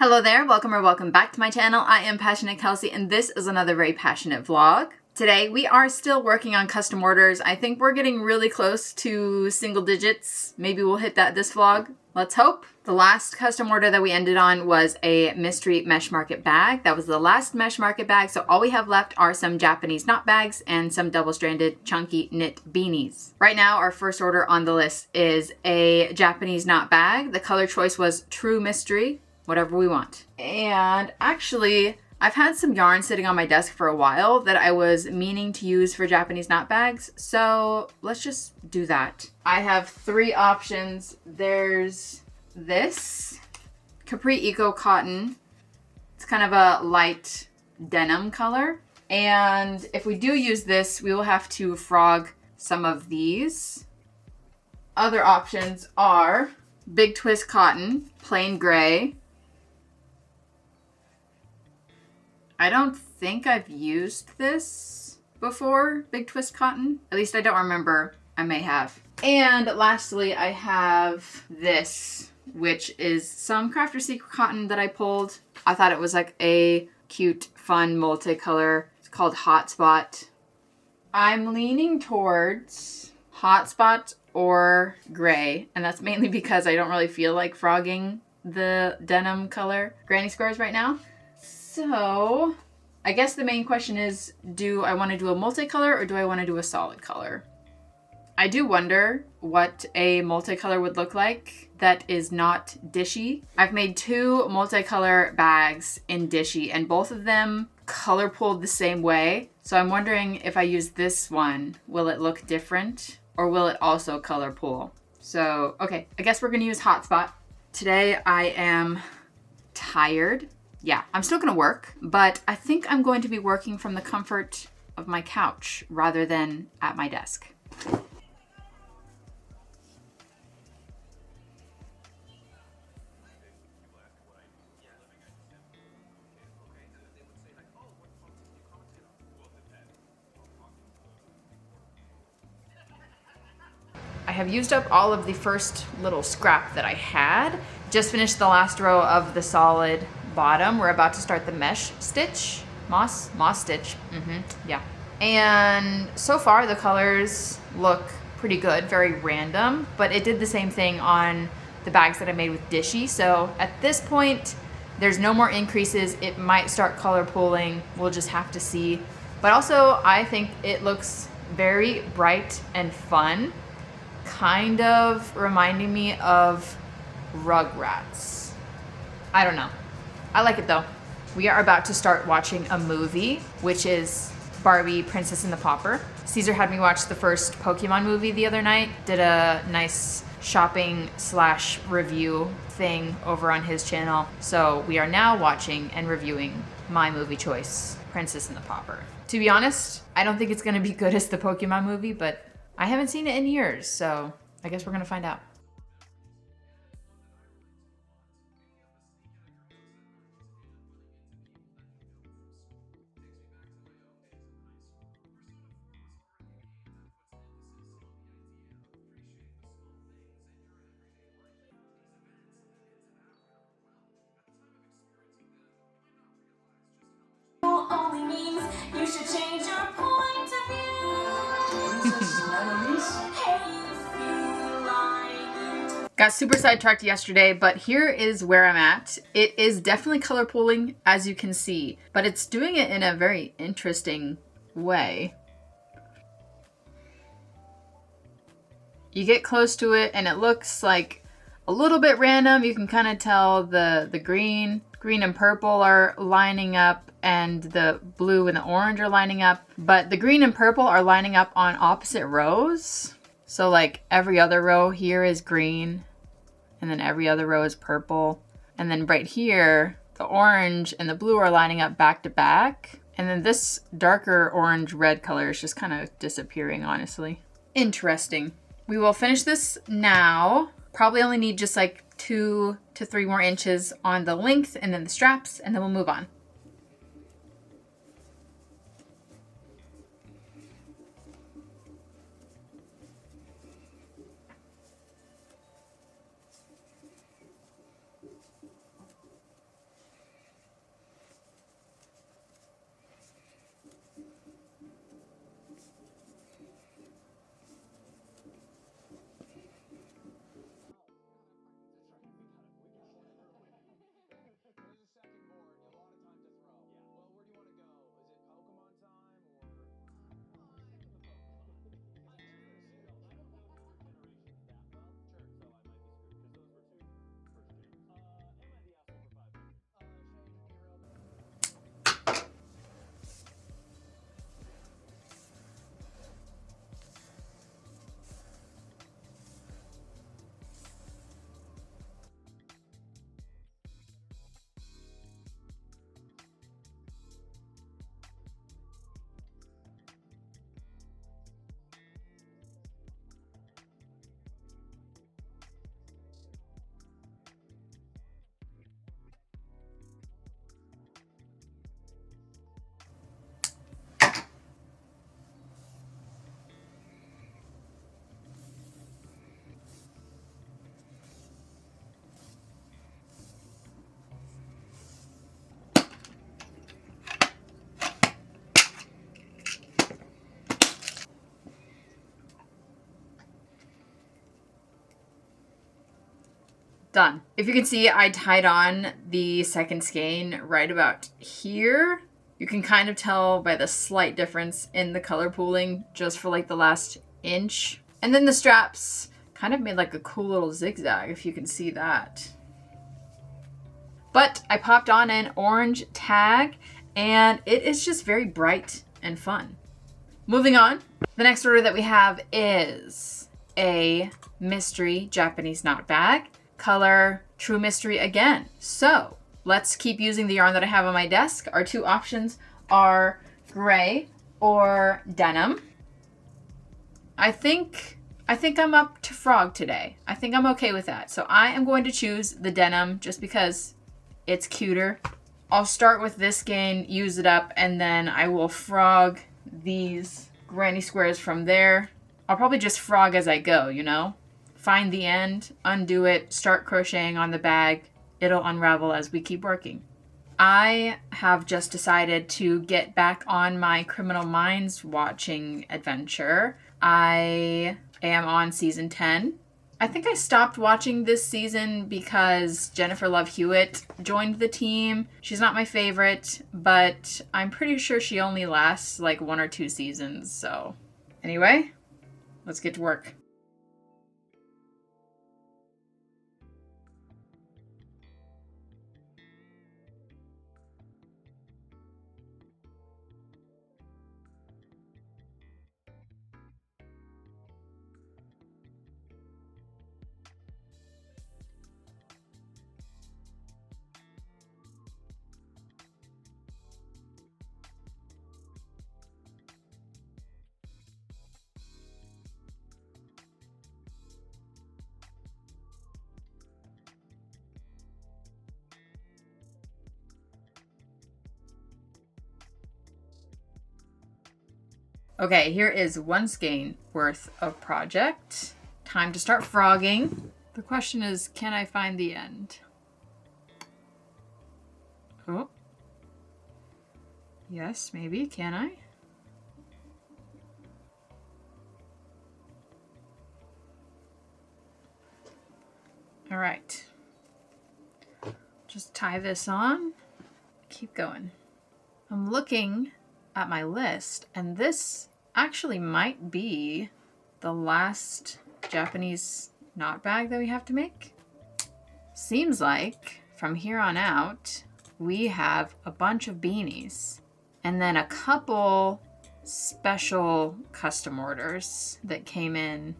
Hello there, welcome or welcome back to my channel. I am Passioknit Kelsie and this is another very passionate vlog. Today we are still working on custom orders. I think we're getting really close to single digits. Maybe we'll hit that this vlog. Let's hope. The last custom order that we ended on was a mystery mesh market bag. That was the last mesh market bag, so all we have left are some Japanese knot bags and some double-stranded chunky knit beanies. Right now our first order on the list is a Japanese knot bag. The color choice was True Mystery. Whatever we want. And actually, I've had some yarn sitting on my desk for a while that I was meaning to use for Japanese knot bags, so let's just do that. I have three options. There's this Capri Eco Cotton. It's kind of a light denim color. And if we do use this, we will have to frog some of these. Other options are Big Twist Cotton, plain gray. I don't think I've used this before, Big Twist Cotton. At least I don't remember. I may have. And lastly, I have this, which is some Crafter Secret cotton that I pulled. I thought it was like a cute, fun multicolor. It's called Hotspot. I'm leaning towards Hotspot or gray, and that's mainly because I don't really feel like frogging the denim color granny squares right now. So, I guess the main question is, do I want to do a multicolor or do I want to do a solid color? I do wonder what a multicolor would look like that is not dishy. I've made two multicolor bags in dishy and both of them color pulled the same way. So I'm wondering if I use this one, will it look different or will it also color pull? So, okay, I guess we're going to use Hotspot. Today I am tired. Yeah, I'm still gonna work, but I think I'm going to be working from the comfort of my couch rather than at my desk. I have used up all of the first little scrap that I had. Just finished the last row of the solid bottom. We're about to start the mesh stitch, moss stitch. Yeah. And so far the colors look pretty good, very random, but it did the same thing on the bags that I made with Dishy. So at this point, there's no more increases. It might start color pooling. We'll just have to see. But also I think it looks very bright and fun, kind of reminding me of Rugrats. I don't know. I like it though. We are about to start watching a movie, which is Barbie Princess and the Pauper. Caesar had me watch the first Pokemon movie the other night, did a nice shopping / review thing over on his channel. So we are now watching and reviewing my movie choice, Princess and the Pauper. To be honest, I don't think it's gonna be good as the Pokemon movie, but I haven't seen it in years, so I guess we're gonna find out. Only means you should change your point of view. Got super sidetracked yesterday, but here is where I'm at. It is definitely color pooling, as you can see, but it's doing it in a very interesting way. You get close to it and it looks like a little bit random. You can kind of tell the green and purple are lining up and the blue and the orange are lining up, but the green and purple are lining up on opposite rows. So like every other row here is green and then every other row is purple. And then right here, the orange and the blue are lining up back to back. And then this darker orange red color is just kind of disappearing, honestly. Interesting. We will finish this now. Probably only need just like 2 to 3 more inches on the length and then the straps, and then we'll move on. Done. If you can see, I tied on the second skein right about here. You can kind of tell by the slight difference in the color pooling just for like the last inch. And then the straps kind of made like a cool little zigzag, if you can see that. But I popped on an orange tag and it is just very bright and fun. Moving on, the next order that we have is a mystery Japanese knot bag, color True Mystery again. So let's keep using the yarn that I have on my desk. Our two options are gray or denim. I think I'm up to frog today. I think I'm okay with that. So I am going to choose the denim just because it's cuter. I'll start with this skein, use it up, and then I will frog these granny squares from there. I'll probably just frog as I go, you know? Find the end, undo it, start crocheting on the bag. It'll unravel as we keep working. I have just decided to get back on my Criminal Minds watching adventure. I am on season 10. I think I stopped watching this season because Jennifer Love Hewitt joined the team. She's not my favorite, but I'm pretty sure she only lasts like 1 or 2 seasons. So anyway, let's get to work. Okay, here is 1 skein worth of project. Time to start frogging. The question is, can I find the end? Oh. Yes, maybe. Can I? All right. Just tie this on. Keep going. I'm looking at my list, and this actually might be the last Japanese knot bag that we have to make. Seems like from here on out we have a bunch of beanies and then a couple special custom orders that came in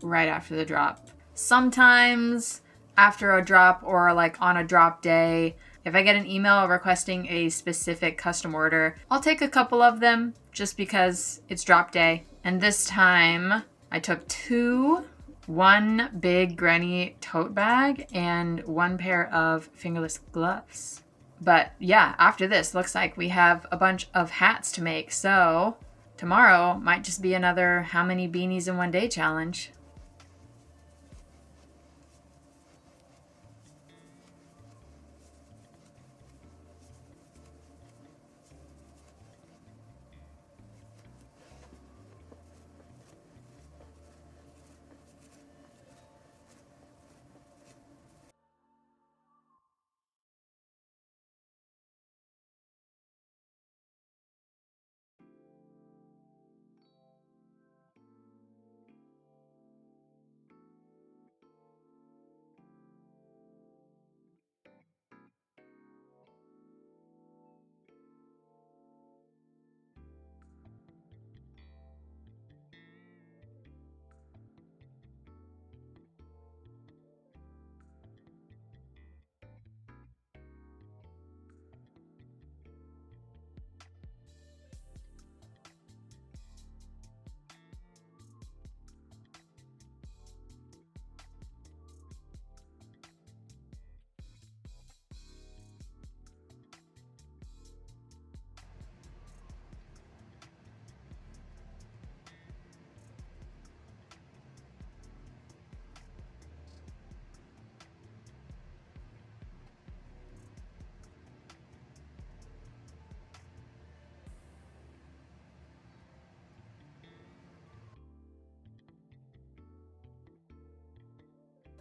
right after the drop. Sometimes after a drop or like on a drop day, if I get an email requesting a specific custom order, I'll take a couple of them just because it's drop day. And this time I took 2, 1 big granny tote bag and 1 pair of fingerless gloves. But yeah, after this, looks like we have a bunch of hats to make. So tomorrow might just be another how many beanies in 1 day challenge.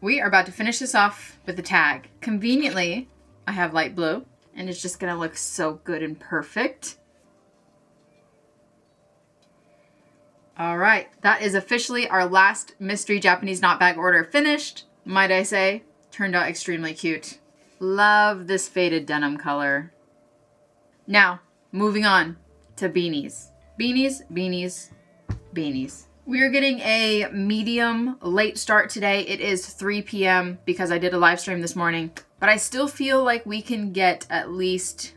we are about to finish this off with the tag. Conveniently, I have light blue, and it's just gonna look so good and perfect. All right, that is officially our last mystery Japanese knot bag order finished. Might I say, turned out extremely cute. Love this faded denim color. Now, moving on to beanies. Beanies, beanies, beanies. We are getting a medium late start today. It is 3 p.m. because I did a live stream this morning, but I still feel like we can get at least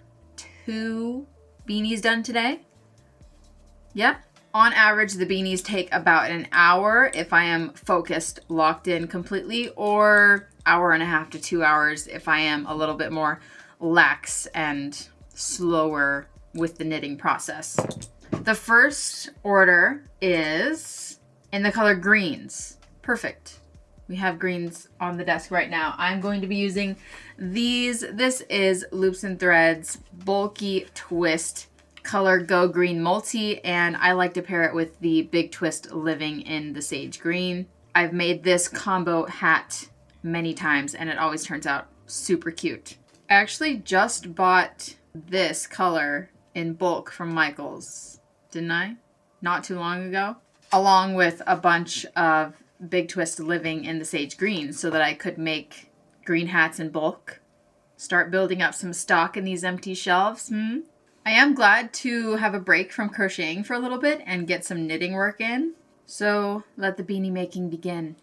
2 beanies done today. Yeah. On average, the beanies take about an hour if I am focused, locked in completely, or hour and a half to 2 hours if I am a little bit more lax and slower with the knitting process. The first order is in the color greens. Perfect. We have greens on the desk right now. I'm going to be using these. This is Loops and Threads Bulky Twist color Go Green Multi, and I like to pair it with the Big Twist Living in the Sage Green. I've made this combo hat many times and it always turns out super cute. I actually just bought this color in bulk from Michaels, didn't I? Not too long ago. Along with a bunch of Big Twist Living in the Sage Green so that I could make green hats in bulk. Start building up some stock in these empty shelves. I am glad to have a break from crocheting for a little bit and get some knitting work in. So let the beanie making begin.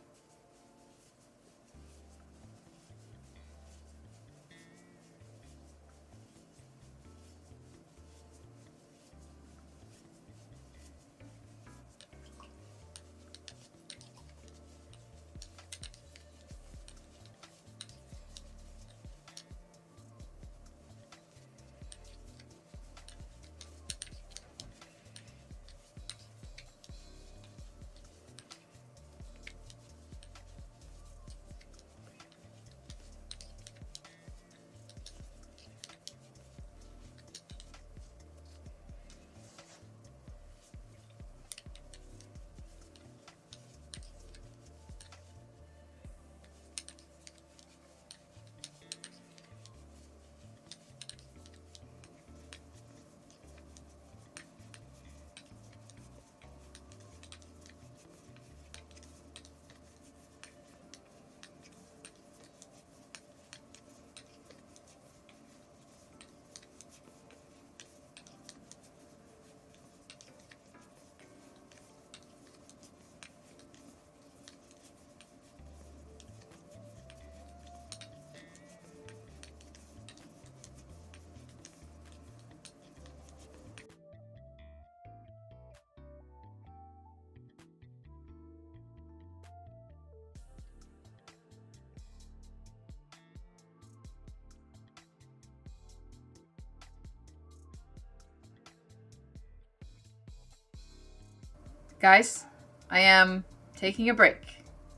Guys, I am taking a break,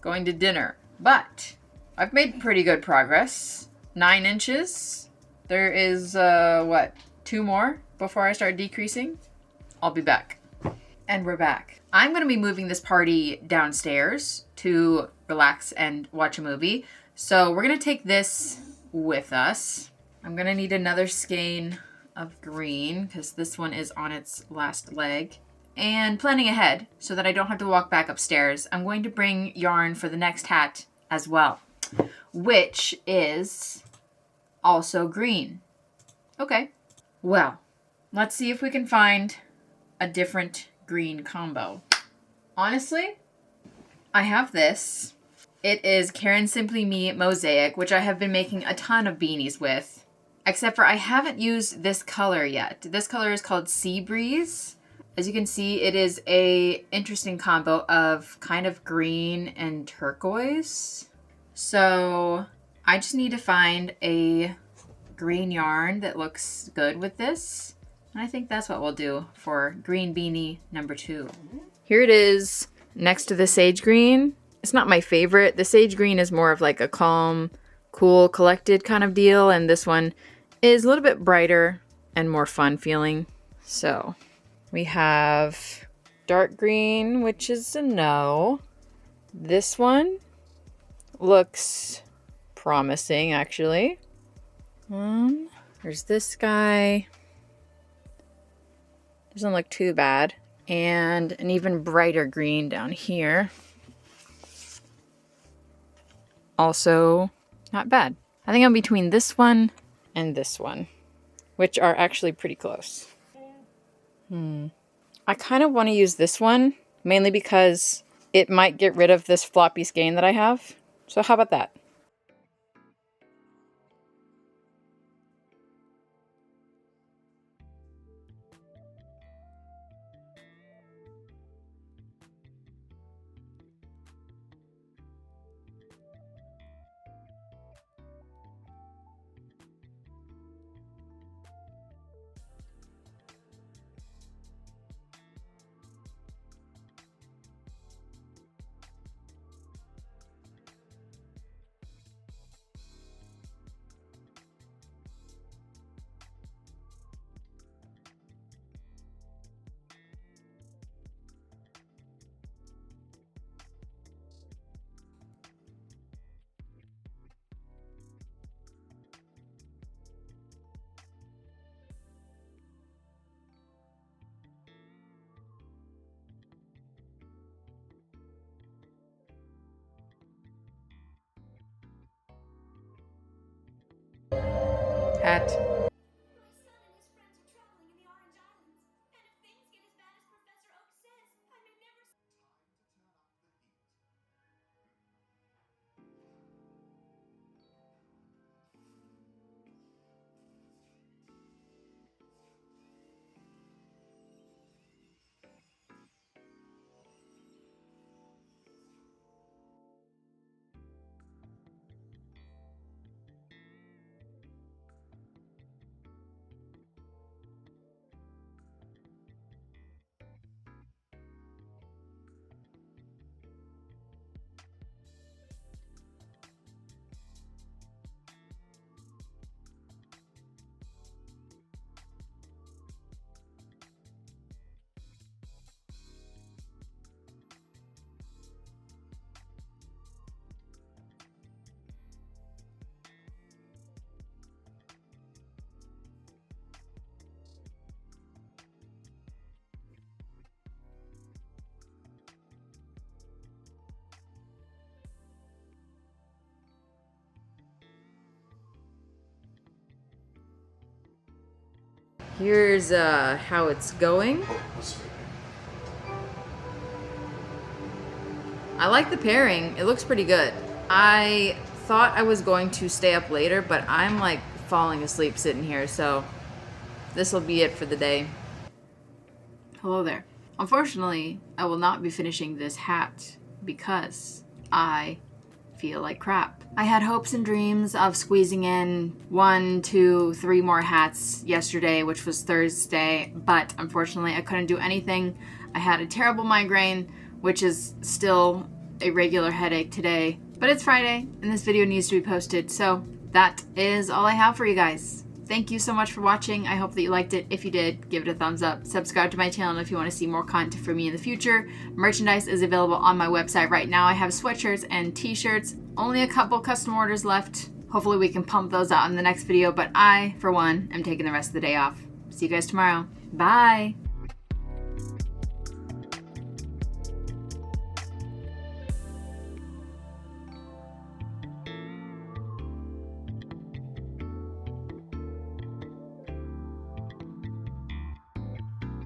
going to dinner, but I've made pretty good progress. 9 inches. There is, 2 more before I start decreasing? I'll be back. And we're back. I'm going to be moving this party downstairs to relax and watch a movie. So we're going to take this with us. I'm going to need another skein of green because this one is on its last leg. And planning ahead so that I don't have to walk back upstairs, I'm going to bring yarn for the next hat as well, which is also green. Okay, well, let's see if we can find a different green combo. Honestly, I have this. It is Karen Simply Me Mosaic, which I have been making a ton of beanies with, except for I haven't used this color yet. This color is called Sea Breeze. As you can see, it is a interesting combo of kind of green and turquoise. So I just need to find a green yarn that looks good with this. And I think that's what we'll do for green beanie number 2. Here it is next to the sage green. It's not my favorite. The sage green is more of like a calm, cool, collected kind of deal. And this one is a little bit brighter and more fun feeling. So we have dark green, which is a no. This one, looks promising, actually. There's this guy. Doesn't look too bad. And an even brighter green down here. Also not bad. I think I'm between this one and this one, which are actually pretty close. I kind of want to use this one, mainly because it might get rid of this floppy skein that I have. So how about that? Hat. Here's how it's going. I like the pairing. It looks pretty good. I thought I was going to stay up later, but I'm like falling asleep sitting here, so this will be it for the day. Hello there. Unfortunately, I will not be finishing this hat because I feel like crap. I had hopes and dreams of squeezing in 1, 2, 3 more hats yesterday, which was Thursday, but unfortunately I couldn't do anything. I had a terrible migraine, which is still a regular headache today, but it's Friday and this video needs to be posted, so that is all I have for you guys. Thank you so much for watching. I hope that you liked it. If you did, give it a thumbs up. Subscribe to my channel if you want to see more content from me in the future. Merchandise is available on my website right now. I have sweatshirts and t-shirts. Only a couple custom orders left. Hopefully we can pump those out in the next video, but I, for one, am taking the rest of the day off. See you guys tomorrow. Bye!